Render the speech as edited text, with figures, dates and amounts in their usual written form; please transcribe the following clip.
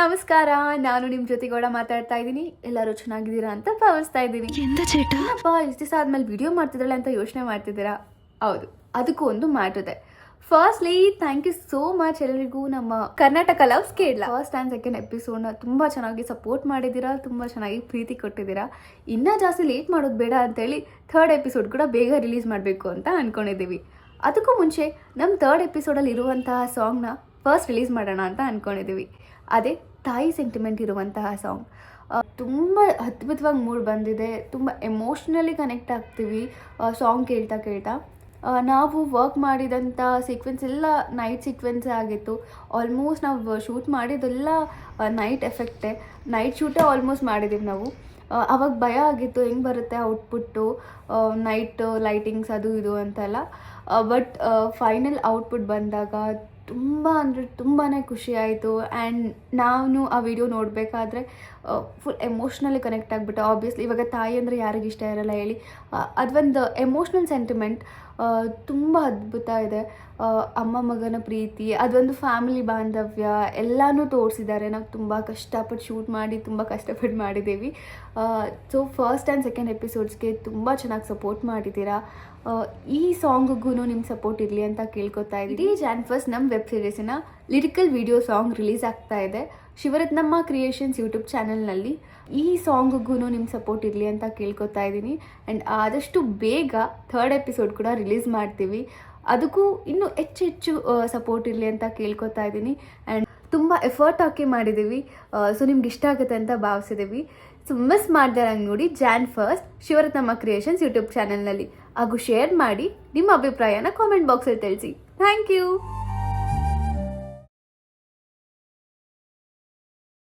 ನಮಸ್ಕಾರ, ನಾನು ನಿಮ್ಮ ಜೊತೆಗೂಡ ಮಾತಾಡ್ತಾ ಇದ್ದೀನಿ. ಎಲ್ಲರೂ ಚೆನ್ನಾಗಿದ್ದೀರಾ ಅಂತ ಭಾವಿಸ್ತಾ ಇದ್ದೀನಿ. ಏನಪ್ಪ ಇಷ್ಟು ದಿವಸ ಆದ್ಮೇಲೆ ವಿಡಿಯೋ ಮಾಡ್ತಿದ್ದಾಳೆ ಅಂತ ಯೋಚನೆ ಮಾಡ್ತಿದ್ದೀರಾ? ಹೌದು, ಅದಕ್ಕೂ ಒಂದು ಮಾಟಿದೆ. Firstly thank you so much ಎಲ್ಲರಿಗೂ. ನಮ್ಮ Karnataka loves Kerala first and second ಎಪಿಸೋಡ್ನ ತುಂಬ ಚೆನ್ನಾಗಿ ಸಪೋರ್ಟ್ ಮಾಡಿದ್ದೀರಾ, ತುಂಬ ಚೆನ್ನಾಗಿ ಪ್ರೀತಿ ಕೊಟ್ಟಿದ್ದೀರಾ. ಇನ್ನೂ ಜಾಸ್ತಿ ಲೇಟ್ ಮಾಡೋದು ಬೇಡ ಅಂತೇಳಿ ಥರ್ಡ್ ಎಪಿಸೋಡ್ ಕೂಡ ಬೇಗ ರಿಲೀಸ್ ಮಾಡಬೇಕು ಅಂತ ಅಂದ್ಕೊಂಡಿದ್ದೀವಿ. ಅದಕ್ಕೂ ಮುಂಚೆ ನಮ್ಮ ಥರ್ಡ್ ಎಪಿಸೋಡಲ್ಲಿ ಇರುವಂತಹ ಸಾಂಗ್ನ ಫಸ್ಟ್ ರಿಲೀಸ್ ಮಾಡೋಣ ಅಂತ ಅಂದ್ಕೊಂಡಿದ್ದೀವಿ. ಅದೇ ತಾಯಿ ಸೆಂಟಿಮೆಂಟ್ ಇರುವಂತಹ ಸಾಂಗ್. ತುಂಬ ಅದ್ಭುತವಾಗಿ ಮೂಡ್ ಬಂದಿದೆ, ತುಂಬ ಎಮೋಷ್ನಲಿ ಕನೆಕ್ಟ್ ಆಗ್ತೀವಿ ಸಾಂಗ್ ಕೇಳ್ತಾ ಕೇಳ್ತಾ. ನಾವು ವರ್ಕ್ ಮಾಡಿದಂಥ ಸೀಕ್ವೆನ್ಸ್ ಎಲ್ಲ ನೈಟ್ ಸೀಕ್ವೆನ್ಸೇ ಆಗಿತ್ತು. ಆಲ್ಮೋಸ್ಟ್ ನಾವು ಶೂಟ್ ಮಾಡಿದ್ದೆಲ್ಲ ನೈಟ್ ಎಫೆಕ್ಟೇ, ನೈಟ್ ಶೂಟೇ ಆಲ್ಮೋಸ್ಟ್ ಮಾಡಿದ್ದೀವಿ ನಾವು. ಅವಾಗ ಭಯ ಆಗಿತ್ತು ಹೆಂಗೆ ಬರುತ್ತೆ ಔಟ್ಪುಟ್ಟು, ನೈಟ್ ಲೈಟಿಂಗ್ಸ್ ಅದು ಇದು ಅಂತೆಲ್ಲ. ಬಟ್ ಫೈನಲ್ ಔಟ್ಪುಟ್ ಬಂದಾಗ ತುಂಬ ಅಂದರೆ ತುಂಬಾ ಖುಷಿ ಆಯಿತು. ಆ್ಯಂಡ್ ನಾನು ಆ ವಿಡಿಯೋ ನೋಡಬೇಕಾದ್ರೆ ಫುಲ್ ಎಮೋಷ್ನಲಿ ಕನೆಕ್ಟ್ ಆಗಿಬಿಟ್ಟೆ. ಆಬ್ವಿಯಸ್ಲಿ ಇವಾಗ ತಾಯಿ ಅಂದರೆ ಯಾರಿಗೆ ಇಷ್ಟ ಇರಲ್ಲ ಹೇಳಿ. ಅದೊಂದು ಎಮೋಷ್ನಲ್ ಸೆಂಟಿಮೆಂಟ್ ತುಂಬ ಅದ್ಭುತ ಇದೆ. ಅಮ್ಮ ಮಗನ ಪ್ರೀತಿ, ಅದೊಂದು ಫ್ಯಾಮಿಲಿ ಬಾಂಧವ್ಯ ಎಲ್ಲನೂ ತೋರಿಸಿದ್ದಾರೆ. ನಾವು ತುಂಬ ಕಷ್ಟಪಟ್ಟು ಶೂಟ್ ಮಾಡಿ ತುಂಬ ಕಷ್ಟಪಟ್ಟು ಮಾಡಿದ್ದೀವಿ. ಸೊ ಫಸ್ಟ್ ಆ್ಯಂಡ್ ಸೆಕೆಂಡ್ ಎಪಿಸೋಡ್ಸ್ಗೆ ತುಂಬ ಚೆನ್ನಾಗಿ ಸಪೋರ್ಟ್ ಮಾಡಿದ್ದೀರಾ. ಈ ಸಾಂಗಿಗೂ ನಿಮ್ಮ ಸಪೋರ್ಟ್ ಇರಲಿ ಅಂತ ಕೇಳ್ಕೊತಾ ಇದ್ದೀವಿ. ಜಾನ್ ಫಸ್ಟ್ ನಮ್ಮ ವೆಬ್ ಸೀರೀಸಿನ ಲಿರಿಕಲ್ ವಿಡಿಯೋ ಸಾಂಗ್ ರಿಲೀಸ್ ಆಗ್ತಾ ಇದೆ ಶಿವರತ್ನಮ್ಮ ಕ್ರಿಯೇಷನ್ಸ್ ಯೂಟ್ಯೂಬ್ ಚಾನಲ್ನಲ್ಲಿ. ಈ ಸಾಂಗಿಗೂ ನಿಮ್ಮ ಸಪೋರ್ಟ್ ಇರಲಿ ಅಂತ ಕೇಳ್ಕೊತಾ ಇದ್ದೀನಿ. ಆ್ಯಂಡ್ ಆದಷ್ಟು ಬೇಗ ಥರ್ಡ್ ಎಪಿಸೋಡ್ ಕೂಡ ರಿಲೀಸ್ ಮಾಡ್ತೀವಿ. ಅದಕ್ಕೂ ಇನ್ನೂ ಹೆಚ್ಚು ಸಪೋರ್ಟ್ ಇರಲಿ ಅಂತ ಕೇಳ್ಕೊತಾ ಇದ್ದೀನಿ. ಆ್ಯಂಡ್ ತುಂಬ ಎಫರ್ಟ್ ಹಾಕಿ ಮಾಡಿದ್ದೀವಿ. ಸೊ ನಿಮ್ಗೆ ಇಷ್ಟ ಆಗುತ್ತೆ ಅಂತ ಭಾವಿಸಿದ್ದೀವಿ. ಸೊ ಮಿಸ್ ಮಾಡ್ದಾರಂಗೆ ನೋಡಿ ಜಾನ್ ಫಸ್ಟ್ ಶಿವರತ್ನಮ್ಮ ಕ್ರಿಯೇಷನ್ಸ್ ಯೂಟ್ಯೂಬ್ ಚಾನಲ್ನಲ್ಲಿ. ಹಾಗೂ ಶೇರ್ ಮಾಡಿ, ನಿಮ್ಮ ಅಭಿಪ್ರಾಯನ ಕಾಮೆಂಟ್ ಬಾಕ್ಸಲ್ಲಿ ತಿಳಿಸಿ. Thank you.